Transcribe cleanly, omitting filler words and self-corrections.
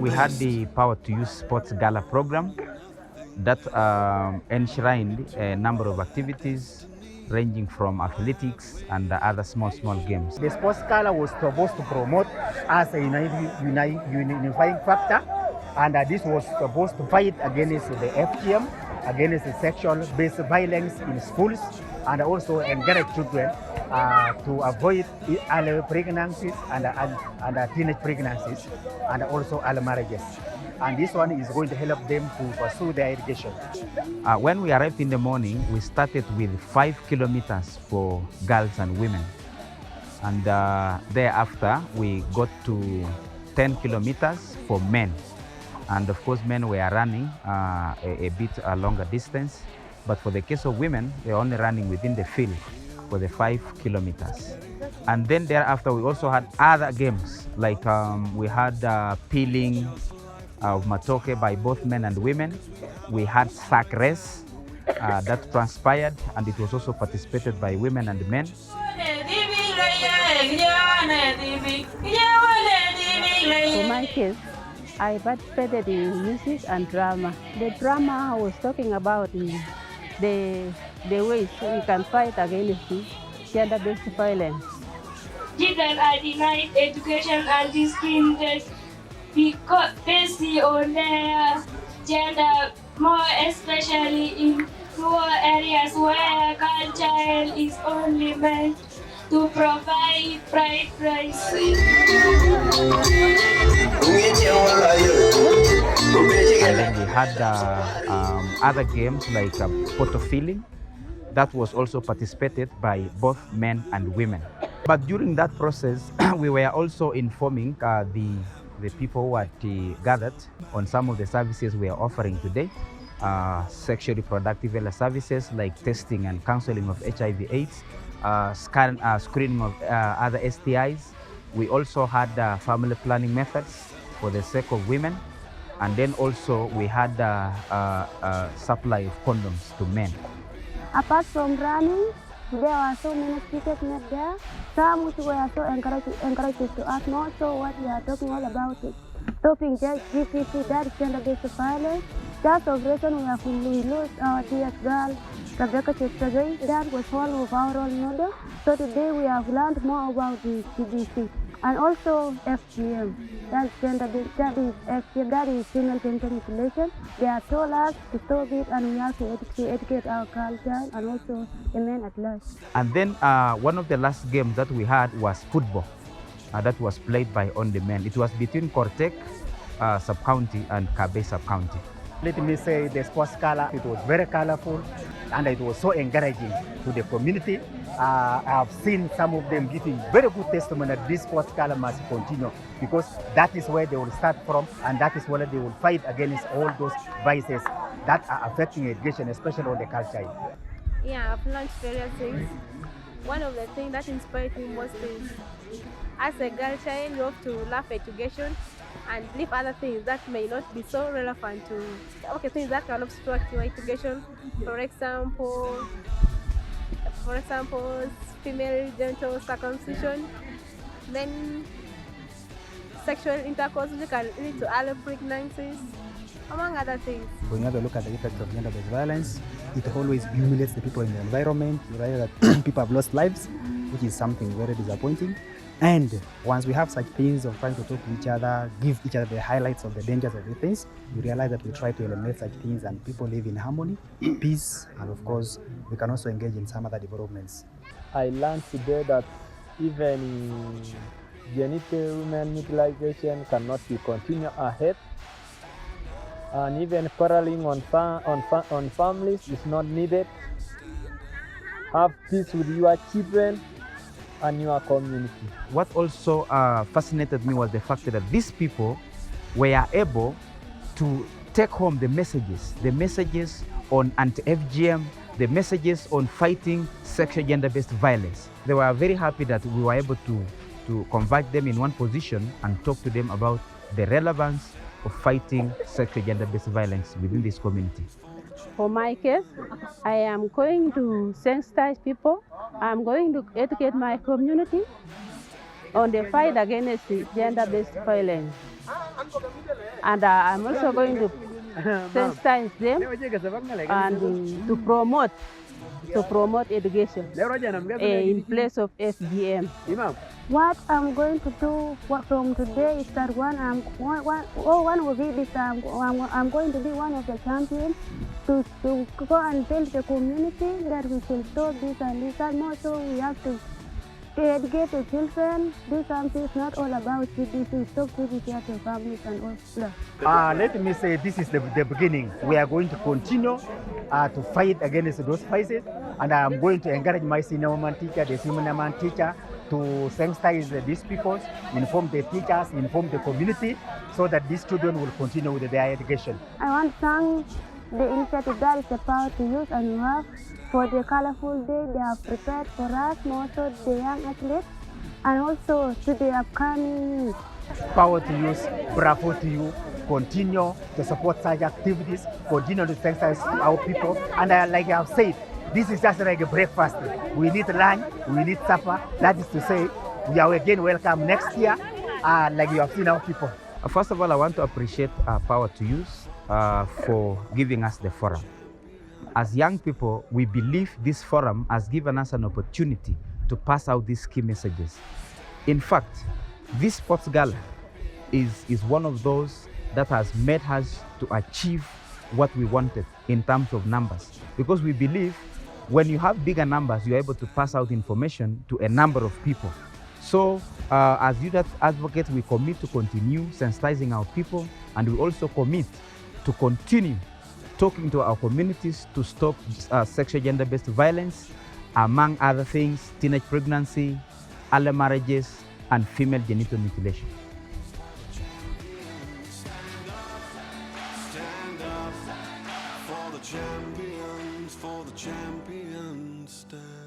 we had the Power to Use Sports Gala program that enshrined a number of activities ranging from athletics and other small games. The Sports Gala was supposed to promote as a unifying factor, and this was supposed to fight against the FGM, against the sexual-based violence in schools, and also encourage children to avoid early pregnancies and teenage pregnancies, and also early marriages. And this one is going to help them to pursue their education. When we arrived in the morning, we started with 5 kilometers for girls and women. And thereafter, we got to 10 kilometers for men. And of course, men were running a bit longer distance. But for the case of women, they're only running within the field for the 5 kilometers. And then thereafter, we also had other games, like we had peeling of matoke by both men and women. We had sack race that transpired, and it was also participated by women and men. For my case, I participated in music and drama. The drama was talking about the ways we can fight against gender-based violence. Children are denied education and discriminated because based on their gender, more especially in rural areas where girl child is only meant to provide fried rice. And then we had other games like photo filling that was also participated by both men and women. But during that process, we were also informing the people who had gathered on some of the services we are offering today, sexual reproductive health services like testing and counseling of HIV/AIDS, screening of other STIs. We also had family planning methods for the sake of women, and then also we had supply of condoms to men. Apart from running, there are so many speakers made there. Some which were so encouraged to ask more so what we are talking all about it. Stopping GPC, that is gender-based violence. Just of recent we lost our dear girl, Rebecca Cheptegei. That was one of our role models. So today we have learned more about the GBC. And also FGM, that's gender-based, that is FGM, that is female genital mutilation. They have told us to stop it, and we have to educate our culture and also the men at large. And then one of the last games that we had was football. That was played by only men. It was between Kortek sub-county and Kabe sub-county. Let me say the Sports Gala, it was very colorful and it was so encouraging to the community. I have seen some of them giving very good testimony that this Sports Gala must continue, because that is where they will start from, and that is where they will fight against all those vices that are affecting education, especially on the culture. Yeah, I've learned various things. One of the things that inspired me most is, as a girl child, you have to love education and leave other things that may not be so relevant to, things that can obstruct your education. For example, female genital circumcision, then sexual intercourse, which can lead to early pregnancies, among other things. When you have a look at the effects of gender-based violence, it always humiliates the people in the environment, right? That people have lost lives, which is something very disappointing. And once we have such things of trying to talk to each other, give each other the highlights of the dangers of the things, we realize that we try to eliminate such things and people live in harmony, peace, and of course, we can also engage in some other developments. I learned today that even genital women mutilization cannot be continued ahead, and even quarreling on families is not needed. Have peace with your children and your community. What also fascinated me was the fact that these people were able to take home the messages on anti-FGM, the messages on fighting sexual gender-based violence. They were very happy that we were able to convert them in one position and talk to them about the relevance of fighting sexual gender-based violence within this community. For my case, I am going to sensitize people. I'm going to educate my community on the fight against gender-based violence. And I'm also going to sensitize them and to promote education in place of FGM. What I'm going to do from today is that one of it is I'm going to be one of the champions to go and tell the community that we can stop this and this, and also we have to educate the children. This something is not all about CDC. Stop CDC at the families and all stuff. Let me say this is the beginning. We are going to continue to fight against those vices, and I'm going to encourage my senior man teacher, the senior man teacher, to sensitize these people, inform the teachers, inform the community, so that these children will continue with their education. I want to thank the initiative that is the Power to Use and Work for the colorful day they have prepared for us, also the young athletes, and also to the upcoming youth. Power to Use, bravo to you. Continue to support such activities, continue to sensitize our people, and like I've said, this is just like a breakfast. We need lunch, we need supper. That is to say, we are again welcome next year, like you have seen our people. First of all, I want to appreciate Power to Use for giving us the forum. As young people, we believe this forum has given us an opportunity to pass out these key messages. In fact, this Sports Gala is one of those that has made us to achieve what we wanted in terms of numbers. Because we believe when you have bigger numbers, you're able to pass out information to a number of people. So as youth advocates, we commit to continue sensitizing our people, and we also commit to continue talking to our communities to stop sexual gender-based violence, among other things, teenage pregnancy, early marriages, and female genital mutilation. Stand up for the champions, stand.